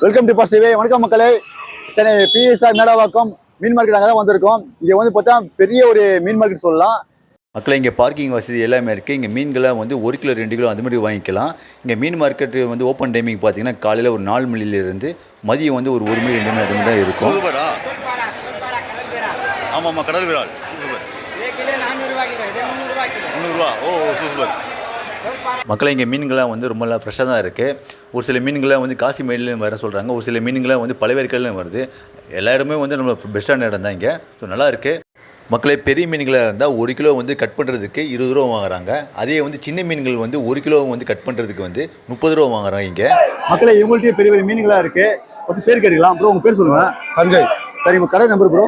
Welcome to பாசிட்டிவே. வணக்கம் மக்களே. Chennai PSR Medavakkam மீன் market அங்கே தான் வந்திருக்கோம். இங்கே வந்து பார்த்தா பெரிய ஒரு மீன் மார்க்கெட் சொல்லலாம். மக்களை இங்கே பார்க்கிங் வசதி எல்லாமே இருக்குது. இங்கே மீன்களை வந்து 1 கிலோ 2 கிலோ அந்த மாதிரி வாங்கிக்கலாம். இங்கே மீன் மார்க்கெட் வந்து ஓப்பன் டைமிங் பார்த்தீங்கன்னா காலையில் ஒரு 4 மணிலேருந்து மதியம் வந்து ஒரு 1 மணி 2 மணி அது மாதிரி தான் இருக்கும். ஆமாம்மா, கடல் விரால் முந்நூறுரூவா. ஓ சூப்பர். மக்களை இங்கே மீன்கள்லாம் வந்து ரொம்ப ஃப்ரெஷ்ஷாக தான் இருக்குது. ஒரு சில மீன்கள்லாம் வந்து காசிமேட்லேயும் வர சொல்கிறாங்க. ஒரு சில மீன்கள்லாம் வந்து பழவேற்காடுலையும் வருது. எல்லா இடமே வந்து நம்ம பெஸ்ட்டான இடம் தான் இங்கே. ஸோ நல்லா இருக்குது. மக்களை பெரிய மீன்களாக இருந்தால் 1 கிலோ வந்து கட் பண்ணுறதுக்கு 20 ரூபா வாங்குறாங்க. அதே வந்து சின்ன மீன்கள் வந்து 1 கிலோ வந்து கட் பண்ணுறதுக்கு வந்து 30 ரூபா வாங்குறாங்க இங்கே. மக்களை இவங்கள்ட்டே பெரிய பெரிய மீன்களாக இருக்குது. கொஞ்சம் பேர் கேட்கலாம். ப்ரோ உங்கள் பேர் சொல்லுங்கள். சஞ்சய். சரி, உங்கள் கடை நம்பர் ப்ரோ?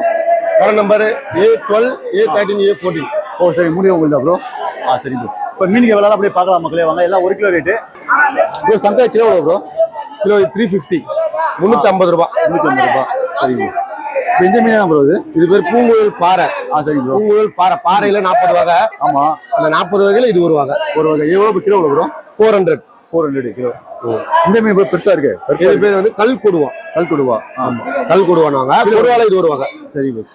கடை நம்பர் A12 A13 A14. ஓ சரி, முடியும் உங்களுக்கு தான் ப்ரோ. சரி ப்ரோ. இப்போ மீனுக்கு எவ்வளோ அப்படியே பார்க்கலாம் மக்களே. வாங்க, எல்லாம் 1 கிலோ ரேட்டு. ப்ரோ சங்கரா கிலோ எவ்வளோ ப்ரோ? கிலோ 350, 350 ரூபா. 350 ரூபா. சரி ப்ரோ. இப்போ இந்த மீன் தான் ப்ரோ இது பேர் பூங்குழல் பாறை. சரி ப்ரோ. பூங்குழல் பாறை. பாறையில் 40 வகை. ஆமாம், அந்த 40 வகையில் இது ஒரு வகை. ஒரு வகை. எவ்வளோ கிலோ எவ்வளோ ப்ரோ? 400 கிலோ. இந்த மீன் பெருசாக இருக்கு. இது பேர் வந்து கல் கொடுவா. ஆமாம், கல் கொடுவானாங்க. கொடுவால இது ஒரு வகை. சரி ப்ரோ.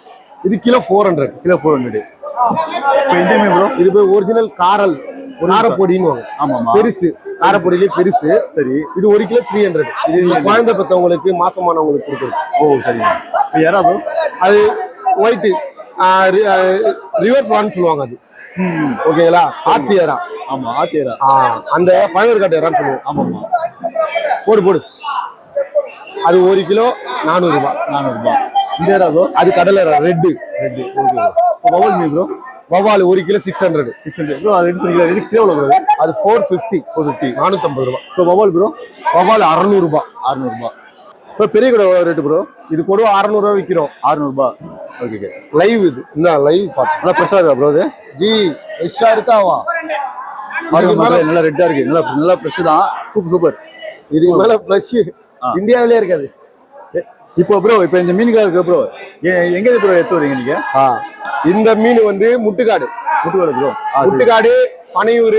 இது கிலோ 400. கிலோ 400. இப்போ இந்த மீன் ப்ரோ? இது பேர் ஒரிஜினல் காரல். காரப்பொடின்னு. ஆமாம், பெருசு. காரப்பொடியிலே பெருசு. சரி. இது 1 கிலோ 300. இது குழந்தை பெற்றவங்களுக்கு மாசமானவங்களுக்கு கொடுக்குறது. ஓ சரி. யாரா ப்ரோ? அது ஒயிட்டு ரிவர் ப்ரான் சொல்லுவாங்க. அது ஓகேங்களா? ஆத்தியரா. ஆமா, ஆத்தியரா. அந்த பழவேற்காட்டு இறான்னு சொல்லுவோம். ஆமாம்மா. போடு. அது 1 கிலோ 400 ரூபா. 400 ரூபா. இந்த இறா ப்ரோ? அது கடலை ரெட்டு. வவால் மீன் ப்ரோ? வவால் 1 kilo 600 bro. அது எடுத்து சொன்னீங்க. ரெண்டு கிலோ ப்ரோ? அது 450 450 ரூபா. இப்போ வவால் ப்ரோ? வவால் 600 ரூபா. 600 ரூபா. இப்போ பெரிய கூட ரேட்டு ப்ரோ? இது கூட 600 ரூபா விற்கிறோம். 600 ரூபா. ஓகே. லைவ் இது. இந்த லைவ் பார்த்து நல்லா ஃப்ரெஷ்ஷாக இருக்கா ப்ரோ? அது ஜி ஃப்ரெஷ்ஷாக இருக்காவா? நல்லா ரெட்டாக இருக்கு. நல்லா ஃப்ரெஷ் தான். சூப்பர். இதுக்கு மேலே ஃப்ரெஷ் இந்தியாவிலே இருக்காது. இப்போ ப்ரோ, இப்போ இந்த மீன்கள் இருக்கு ப்ரோ, எங்கே ப்ரோ எடுத்து வரீங்க நீங்க? இந்த மீன் வந்து முட்டுக்காடு ப்ரோ. முட்டுக்காடு, பனையூர்,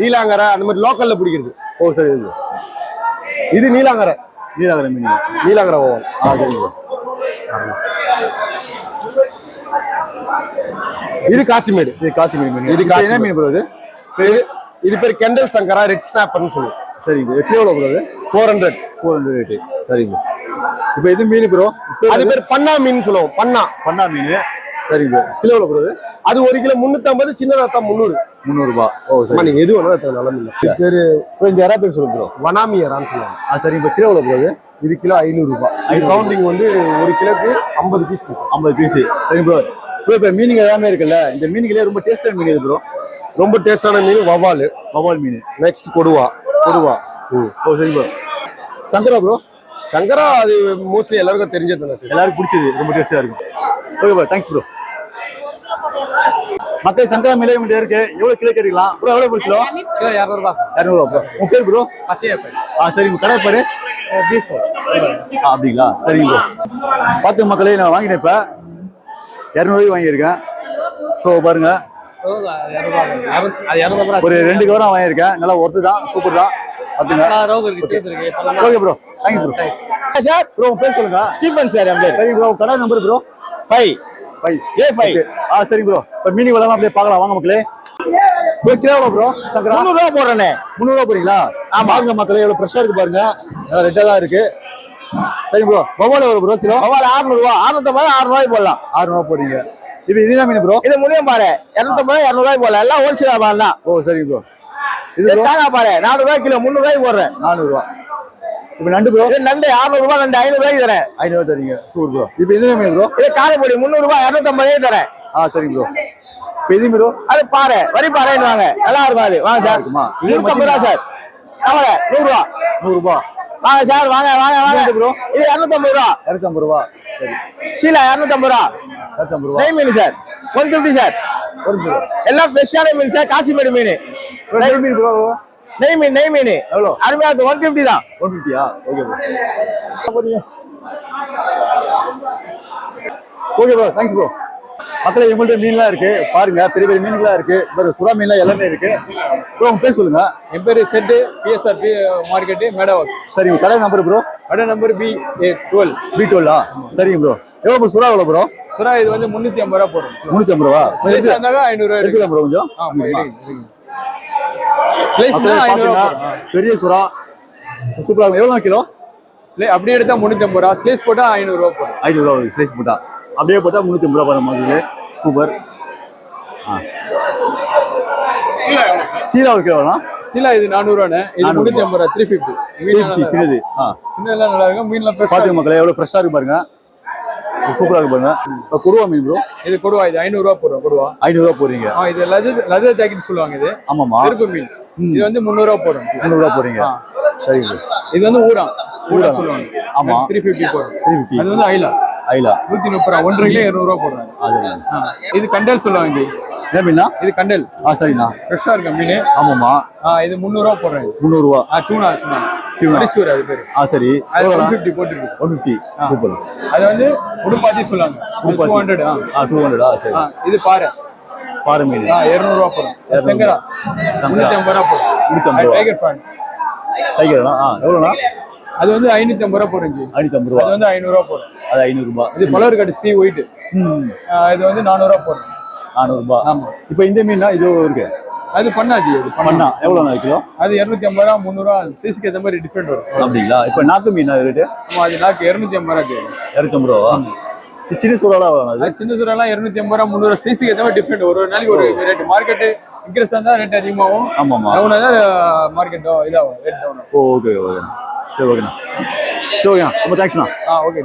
நீலாங்கரை அந்த மாதிரி லோக்கல்ல பிடிக்கிறது. ஓ சரி. இது நீலாங்கரை மீன். நீலாங்கரை ஓவல். சரி ப்ரோ. இது காசிமேடு. மீன். இது என்ன மீன் ப்ரோ? இது பேர் கெண்டல் சங்கரா, ரெட் ஸ்னாப்பர்னு சொல்லுவோம். சரி. எத்தனை எவ்வளோ ப்ரோ? 400 ரேட்டு. சரி ப்ரோ. இப்போ இது மீன் ப்ரோ? அது பேர் பண்ணா மீன் சொல்லுவோம். பண்ணா மீன். சரி ப்ரோ. கிலோ எவ்வளோ ப்ரோ? அது 1 கிலோ 350, சின்னதா 300 ரூபா. ஓ சரி. நீங்க எது வேணாலும் நல்ல மீன். பேரு இந்த இறா பேர் சொல்லுங்க ப்ரோ? வனாமி இறான்னு சொல்லுவாங்க. சரி. இப்போ கிலோ எவ்வளோ ப்ரோ? இது கிலோ 500 ரூபா. கவுண்டிங் வந்து 1 கிலோக்கு 50 பீஸ். 50 பீஸ். சரி ப்ரோ. இப்போ மீனுங்க எல்லாமே இருக்குல்ல, இந்த மீனுங்களே ரொம்ப டேஸ்டான மீன் இது ப்ரோ? ரொம்ப டேஸ்டான மீன் வவால் மீன். நெக்ஸ்ட் கொடுவா. ஓ சரி ப்ரோ. சங்கரா ப்ரோ? சங்கரா அது மோஸ்ட்லி எல்லாருக்கும் தெரிஞ்சது. எல்லாருக்கும் பிடிச்சது. ரொம்ப டேஸ்டா இருக்கும். Okay bro, thanks bro. மக்கள் சங்கரா மீன் இவங்க இருக்கு. எவ்வளவு கிலோ கேட்கலாம் ப்ரோ? எவ்வளவு கிலோ? 200 ரூபா. 200 ரூபா ப்ரோ. உங்க பேர் ப்ரோ? சரி. உங்க கடை பேரு? அப்படிங்களா? சரிங்க ப்ரோ. பார்த்து மக்களே, நான் வாங்கிட்டேன். இப்போ 200 ரூபாய் வாங்கியிருக்கேன். ஸோ பாருங்க, ஒரு 2 கவரம் வாங்கியிருக்கேன். நல்லா ஒர்த்து தான். சூப்பர் தான். பார்த்துங்க. Okay bro, thank you bro. Sir bro உங்க பேர் சொல்லுங்க? Stephen sir. சரி ப்ரோ. கடை நம்பர் ப்ரோ? 5 A5. சரி ப்ரோ. இப்போ மீனிங் வரலாம் அப்படியே பார்க்கலாம். வாங்க மக்களே. ப்ரோ கிலோ எவ்வளோ ப்ரோ? 300 ரூபா போடுறேனே. 300 ரூபா போறீங்களா? பாருங்க மக்களே, எவ்வளோ ஃப்ரெஷ்ஷாக இருக்கு பாருங்க. ரெட்டாக தான் இருக்கு. சரி ப்ரோ. வவால் எவ்வளோ ப்ரோ கிலோ? வவால் 600 ரூபா. 650, 600 ரூபாய் போடலாம். 600 ரூபா போறீங்க. இப்போ இது என்ன மீன் ப்ரோ? இது முடியும் பாரு. 250, 200 ரூபாய் போடலாம். எல்லாம் ஹோல்சேல் வியாபாரம் தான். ஓ சரி ப்ரோ. இது பாரு 400 ரூபாய் கிலோ, 300 ரூபாய் போடுறேன். 400 ரூபா. இப்போ நண்டு ப்ரோ? நண்டு 600 ரூபாய். நண்டு 500 ரூபாய்க்கு தரேன். 500 தரீங்க. Super bro. இப்போ இது என்ன மீன் ப்ரோ? இது காரைப்பொடி 300 ரூபாய், 250 தரேன். சரி ப்ரோ. இப்போ இது ப்ரோ? அது பாரு, வரி பாருன்னு வாங்க. நல்லா இருக்கும் அது. வாங்க சார். 150 ரூபா சார். 100 ரூபா. 100 ரூபா. வாங்க சார். வாங்க ப்ரோ. இது 250 ரூபா. 250 ரூபா. சரி. சீலா 250 ரூபா. 250 ரூபா. நெய் மீன் சார் 150 சார். எல்லாம் ஃப்ரெஷ்ஷான மீன் சார். காசிமேடு மீன். நெய் மீன் ப்ரோ? நெய் மீன் எவ்வளோ? அருமையா இருக்கு. 150 தான். 150யா? Okay bro. Okay bro, thanks bro. மக்களே, இவங்கள்ட்ட மீன்லாம் இருக்கு பாருங்க. பெரிய பெரிய மீன்கள்லாம் இருக்கு. வேற சுறா மீன்லாம் எல்லாமே இருக்கு. ப்ரோ உங்க பேர் சொல்லுங்க? என் பேரு செட்டு, பிஎஸ்ஆர் மார்க்கெட்டு, மேடவாக். சரி, உங்க கடை நம்பர் ப்ரோ? கடை நம்பர் B12. B12 சரிங்க ப்ரோ. எவ்வளோ ப்ரோ சுறா? எவ்வளோ ப்ரோ சுறா இது வந்து 350 ரூபா போடும். 350 ரூபா. ஸ்லைஸ் இருந்தாங்க 500 ரூபா எடுத்துக்கலாம் ப்ரோ கொஞ்சம். ஸ்லைஸ் பாத்தீங்கன்னா பெரிய சுறா சூப்பரா இருக்கும். எவ்வளோ கிலோ? அப்படியே எடுத்தா 350 ரூபா, ஸ்லைஸ் போட்டா 500 ரூபா போடும். 500 ரூபா ஸ்லைஸ் போட்டா, அப்படியே போட்டா 350 ரூபா பாருங்க மாதிரி. சூப்பர். சீலா ஒரு கிலோனா? சீலா இது 400 ரூபாண்ணே, இது 350 ரூபா. 350 சின்னது. சின்னதெல்லாம் நல்லா இருக்கும். மீன்லாம் ஃப்ரெஷ் பாத்துங்க மக்களே, எவ்வளவு ஃப்ரெஷ்ஷா இருக்கு பாருங்க. சூப்பரா இருக்கு பாருங்க. இப்போ கொடுவா மீன் ப்ரோ. இது கொடுவா, இது 500 ரூபா போடும். கொடுவா 500 ரூபா போறீங்க. இது லெதர் ஜாக்கெட் சொல்லுவாங்க. இது ஆமாமா செருப்பு மீன். இது வந்து 300 ரூபா போடும். 300 ரூபா போறீங்க. சரி ப்ரோ. இது வந்து ஊரா சொல்லுவாங்க. ஆமா 350 போடும். 350. அது வந்து ஐலா 130 ரூபா. 1 கிலோ 200 ரூபா போடுறாங்க. இது கண்டல் சொல்லுவாங்க. என்ன மீனா? இது கண்டல். சரிண்ணா. ஃப்ரெஷ்ஷா இருக்க மீன். ஆமாமா. இது 300 ரூபா போடுறாங்க. 300 ரூபா. டூனா சொன்னாங்க. மரிச்சூர் அது பேரு. சரி. அது 150 போட்டுருக்கு. 150. சூப்பர். அது வந்து உடுப்பாத்தி சொல்லுவாங்க. 200. 200. சரி. இது பாறை மீன். 200 ரூபா போடும். செங்கரா 350 ரூபா போடும். 350 ரூபா. டைகர் பான். டைகர்னா எவ்வளவுனா? அது வந்து 550 ரூபா போடுங்க. 550 ரூபா. அது வந்து 500 ரூபா போடும். அது 500 ரூபா. இது பலர் கட் ஸ்டீ ஒயிட். இது வந்து 400 ரூபா போடும். 400 ரூபா. ஆமா. இப்போ இந்த மீனா இது இருக்கு. அது பண்ணாஜி. பண்ணா எவ்வளவுனா கிலோ? அது 250 ரூபா, 300 ரூபா. சைஸ்க்கு ஏத்த மாதிரி டிஃபரெண்ட் வரும். அப்படிங்களா? இப்போ நாக்கு மீனா ரேட்? ஆமா, அது நாக்கு 250 ரூபா கேக்குது. 250 ரூபா. சின்ன சுறாலாம் எவ்வளவு? அது சின்ன சுறாலாம் 250 ரூபா, 300 ரூபா. சைஸ்க்கு ஏத்த மாதிரி டிஃபரெண்ட். ஒரு நாளைக்கு ஒரு ரேட். மார்க்கெட் இன்க்ரீஸ் ஆனா ரேட் அதிகமாகும். ஆமாமா. டவுன் ஆனா மார்க்கெட் இதாகும். ரேட் டவுன் ஆகும். ஓகே ஓகேண்ணா. சரி ஓகேண்ணா. சரி ஓகேண்ணா. ரொம்ப தேங்க்ஸ்ண்ணா. ஓகே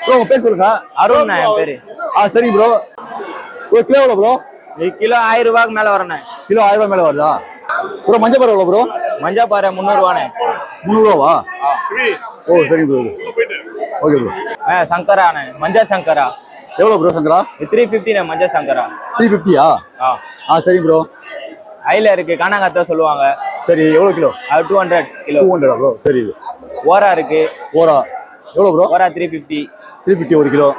ப்ரோ உங்க பேர் சொல்லுங்க. அருண் என் பேரு. சரி ப்ரோ. ஒரு கிலோ எவ்வளோ ப்ரோ? கிலோ 1000 ரூபாய்க்கு மேல வரண்ணே. கிலோ 1000 ரூபாய் மேல வருதா ப்ரோ? மஞ்சள் பாறை எவ்வளோ ப்ரோ? மஞ்சள் பாறை 300 ரூபாண்ணே. 300 ரூபாவா? சரி ப்ரோ. Okay bro. சங்கராண்ணே, மஞ்சள் சங்கரா. எவ்வளோ ப்ரோ சங்கரா? 350 மஞ்சள் சங்கரா. 350யா? சரி ப்ரோ. ஐல இருக்கு, காணாங்கத்த சொல்லுவாங்க. சரி எவ்வளோ கிலோ? அது 200 கிலோ. 200 ப்ரோ. சரி. ஓரா இருக்கு. ஓரா எவ்வளோ ப்ரோ? ஓரா 350. 350 ஒரு கிலோ.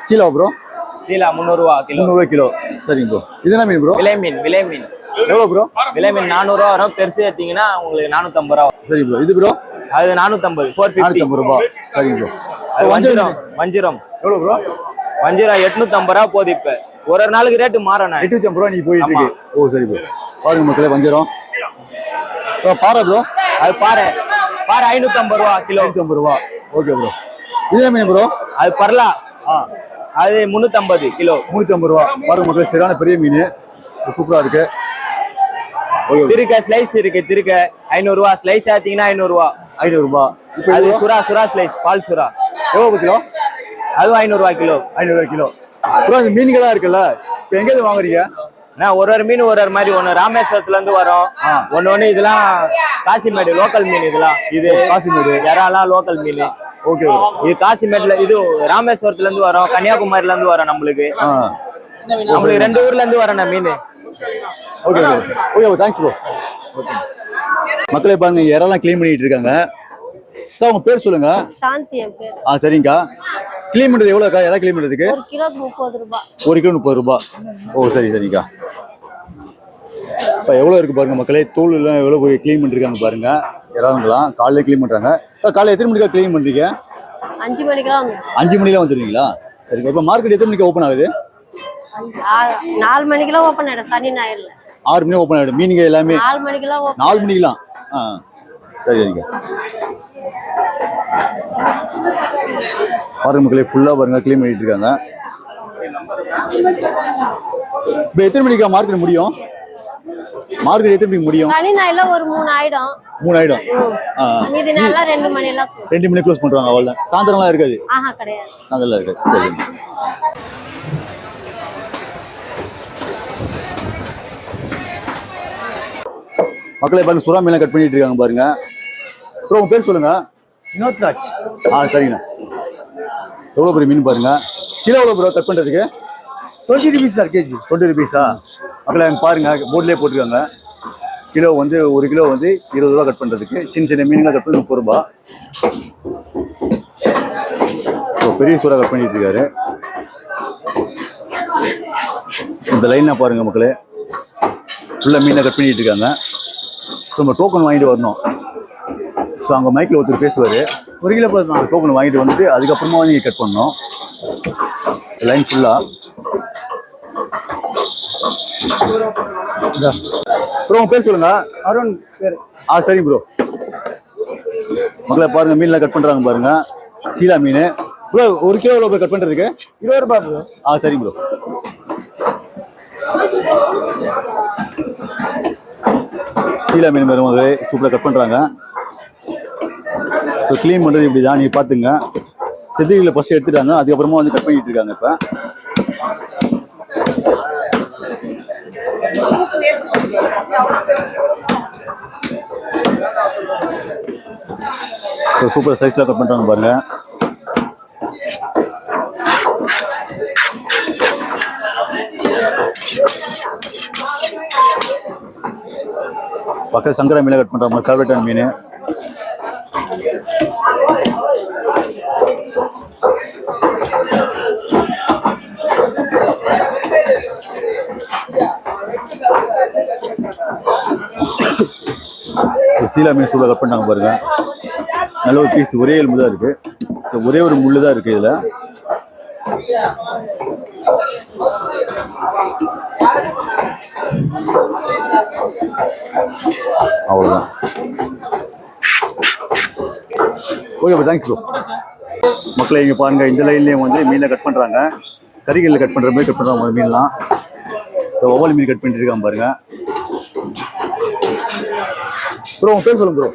சீலா ப்ரோ? சீலா 300 ரூபா கிலோ. 300 கிலோ. சரிங்க ப்ரோ. இது என்ன மீன் ப்ரோ? விலை மீன். எவ்வளோ ப்ரோ? விலை மீன் 400 ரூபா வரும். பெருசு ஏத்தீங்கன்னா உங்களுக்கு 450 ரூபா. சரி ப்ரோ. இது ப்ரோ? அது 450. 450 ரூபா. சரிங்க ப்ரோ. வஞ்சிரம் எவ்வளோ ப்ரோ? வஞ்சிரம் 850 ரூபா போகுது. இப்ப ஒரு நாளுக்கு ரேட்டு மாறணும். 850 ரூபா நீங்க போயிட்டு இருக்கு. சரி ப்ரோ. பாருங்க மக்களே வஞ்சிரம். பாறை ப்ரோ? அது பாறை 550 ரூபா கிலோ. 550 ரூபா. Okay bro. இது என்ன மீன் ப்ரோ? அது பரலா. அது 350 கிலோ. 350 ரூபா. பாருங்க மக்களே, சரியான பெரிய மீன். சூப்பரா இருக்கு. திருக்க ஸ்லைஸ் இருக்கு. திருக்க 500 ரூபா. ஸ்லைஸ் ஆத்தீங்கன்னா 500 ரூபா. 500 ரூபா. அது சுறா ஸ்லைஸ், பால் சுறா. எவ்வளவு கிலோ? அதுவும் 500 ரூபா கிலோ. 500 ரூபா கிலோ. ப்ரோ இந்த மீன்களா இருக்குல்ல, இப்போ எங்க இருந்து வாங்குறீங்க? நான் ஒரு மீன் ஒரு மாதிரி. ஒன்று ராமேஸ்வரத்துல இருந்து வரும். ஒன்னு இதெல்லாம் காசிமேடு லோக்கல் மீன். இதெல்லாம் இது காசிமேடு யாரெல்லாம் லோக்கல் மீன். ஓகே. இது காசிமேட்ல, இது ராமேஸ்வரத்துல இருந்து வரும், கன்னியாகுமரியில இருந்து வரும். நம்மளுக்கு 2 ஊர்ல இருந்து வரணும் மீன். Okay okay. Thanks bro. Okay மக்களே, பாருங்க இறெல்லாம் க்ளீன் பண்ணிட்டு இருக்காங்க. சார் உங்க பேர் சொல்லுங்க. சாந்தி என் பேர். சரிங்கக்கா. க்ளீன் பண்றது எவ்வளோக்கா? இடம் க்ளீன் பண்றதுக்கு 1 கிலோக்கு 30 ரூபாய். 1 கிலோ 30 ரூபாய். சரிங்கக்கா. இப்போ எவ்வளோ இருக்கு பாருங்க மக்களே. தூள் எல்லாம் எவ்வளோ போய் க்ளீன் பண்ணிருக்காங்க பாருங்க. இறாங்கலாம் காலையில க்ளீன் பண்றாங்க. காலையில் எத்தனை மணிக்கா க்ளீன் பண்றீங்க? 5 மணிக்கெல்லாம் வந்து. 5 மணிக்கெல்லாம் வந்துருவீங்களா? சரிங்க. இப்போ மார்க்கெட் எத்தனை மணிக்கு ஓப்பன் ஆகுது? 4 மணிக்கெல்லாம் ஓப்பன் ஆயிடும். சனி ஞாயிறுல 6 மணி ஓப்பன் ஆகிடும். மீனுங்க எல்லாமே 4 மணிக்கெல்லாம் ஓப்பன். 4 மணிக்கெல்லாம். சரிங்க. பாருங்க மக்களே, ஃபுல்லா பாருங்க க்ளீன் பண்ணிட்டு இருக்காங்க. இப்போ எத்தனை மணிக்கா மார்க்கெட் முடியும்? மார்க்கெட் எத்தனை மணிக்கு முடியும்? சனி ஞாயிறுல ஒரு 3 ஆயிடும். 3 ஆயிடும். மீதி நாள்ல 2 மணி எல்லாம். 2 மணி க்ளோஸ் பண்றாங்க. அவ்வளவுதான். சாயந்தரம்லாம் இருக்காது? கிடையாது. சாயந்தரம்லாம் இருக்காது. சரிங்க. மக்களே பாருங்க, சுறா மீன்லாம் கட் பண்ணிட்டு இருக்காங்க பாருங்க. ப்ரோ உங்க பேர் சொல்லுங்க. வினோத்ராஜ். சரிங்கண்ணா. எவ்வளோ பெரிய மீன் பாருங்க. கிலோ எவ்வளோ ப்ரோ கட் பண்ணுறதுக்கு? 20 rupees சார் கேஜி. 20 rupees. மக்களே பாருங்க, போர்ட்லேயே போட்டிருக்காங்க. கிலோ வந்து 1 கிலோ வந்து 20 ரூபா கட் பண்ணுறதுக்கு. சின்ன சின்ன மீன்லாம் கட் பண்ணி 30 ரூபா. பெரிய சூறா கட் பண்ணிட்டு இருக்காரு. இந்த லைனாக பாருங்க மக்களே, ஃபுல்லாக மீனை கட் பண்ணிட்டு இருக்காங்க. நம்ம டோக்கன் வாங்கிட்டு வரணும். ஸோ அங்கே மைக்கில் ஒருத்தர் பேசுவார். 1 கிலோ போதுமா? டோக்கன் வாங்கிட்டு வந்துட்டு அதுக்கப்புறமா நீங்கள் கட் பண்ணணும் லைன் ஃபுல்லாக. ப்ரோ உங்கள் பேர் சொல்லுங்கள். அருண் பேர். சரி ப்ரோ. மக்களை பாருங்கள், மீன்லாம் கட் பண்ணுறாங்க பாருங்கள். சீலா மீன் ப்ரோ 1 கிலோ எவ்வளோ கட் பண்ணுறதுக்கு? 20 ரூபாய் ப்ரோ. சரி ப்ரோ. சீலா மீன் மருமகளே சூப்பராக கட் பண்ணுறாங்க. இப்போ க்ளீன் பண்ணுறது இப்படி தான், நீங்கள் பார்த்துங்க. செதிலியில் ஃபஸ்ட்டு எடுத்துட்டாங்க, அதுக்கப்புறமா வந்து கட் பண்ணிட்டு இருக்காங்க. இப்போ சூப்பர் சைஸ்லாம் கட் பண்ணுறாங்க பாருங்கள். பக்கத்து சங்கரா மீனை கட் பண்ணுற மாதிரி ஃபேவரட்டான மீன். சீலா மீன் சூடாக கட் பண்ணாங்க பாருங்க. நல்ல ஒரு பீஸ், ஒரே எலும்பு தான் இருக்கு, ஒரே ஒரு முள்ளு தான் இருக்கு இதுல. அவ்வளோதான். Okay bro, thanks bro. மக்களை இங்கே பாருங்கள், இந்த லைன்லேயும் வந்து மீனை கட் பண்ணுறாங்க. கறிகளில் கட் பண்ணுற மாதிரி கட் பண்ணுறாங்க ஒரு மீன்லாம். ஒவ்வொரு மீன் கட் பண்ணிட்டு இருக்காங்க பாருங்க. ப்ரோ உங்கள் பேர் சொல்லுங்க ப்ரோ.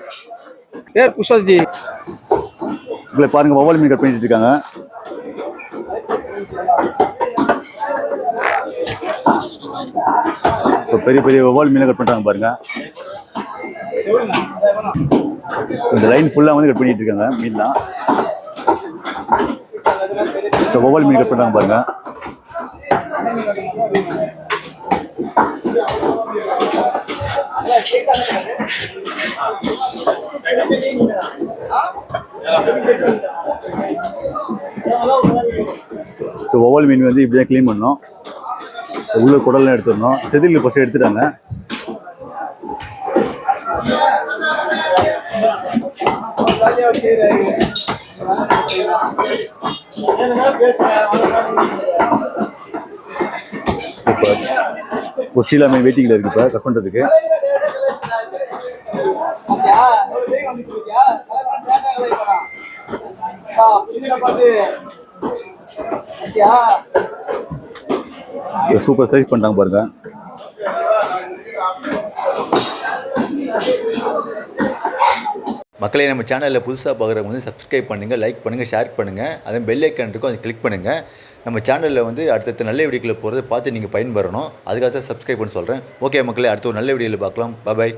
பேர் குஷால்ஜி. மக்களை பாருங்கள், ஒவ்வொரு மீன் கட் பண்ணிட்டு இருக்காங்க. இப்போ பெரிய பெரிய ஒவ்வொரு மீனை கட் பண்ணுறாங்க பாருங்க. இந்த லைன் ஃபுல்லாக வந்து கட் பண்ணிட்டு இருக்காங்க மீன்லாம். ஒவ்வொரு மீன் கட் பண்ணுறாங்க பாருங்க. ஒவ்வொரு மீன் வந்து இப்படி தான் க்ளீன் பண்ணணும். உள்ள குடல்லாம் எடுத்துடணும். செதில் ஃபஸ்ட்டு எடுத்துட்டாங்க. இப்போ சீலா மீன் வெயிட்டிங்கில் இருக்கு இப்போ கட் பண்ணுறதுக்கு. சூப்பர் சைஸ் பண்ணிட்டாங்க பாருங்க. மக்களே, நம்ம சேனலில் புதுசாக பார்க்குறவங்க வந்து சப்ஸ்கிரைப் பண்ணுங்கள், லைக் பண்ணுங்கள், ஷேர் பண்ணுங்கள். அதே பெல் ஐக்கான் இருக்கும், அதை கிளிக் பண்ணுங்கள். நம்ம சேனலில் வந்து அடுத்தடுத்த நல்ல வீடியோக்களை போகிறத பார்த்து நீங்கள் பயன்பெறணும். அதுக்காக தான் சப்ஸ்கிரைப் பண்ண சொல்கிறேன். ஓகே மக்களே, அடுத்த ஒரு நல்ல வீடியோவில் பார்க்கலாம். பாய்.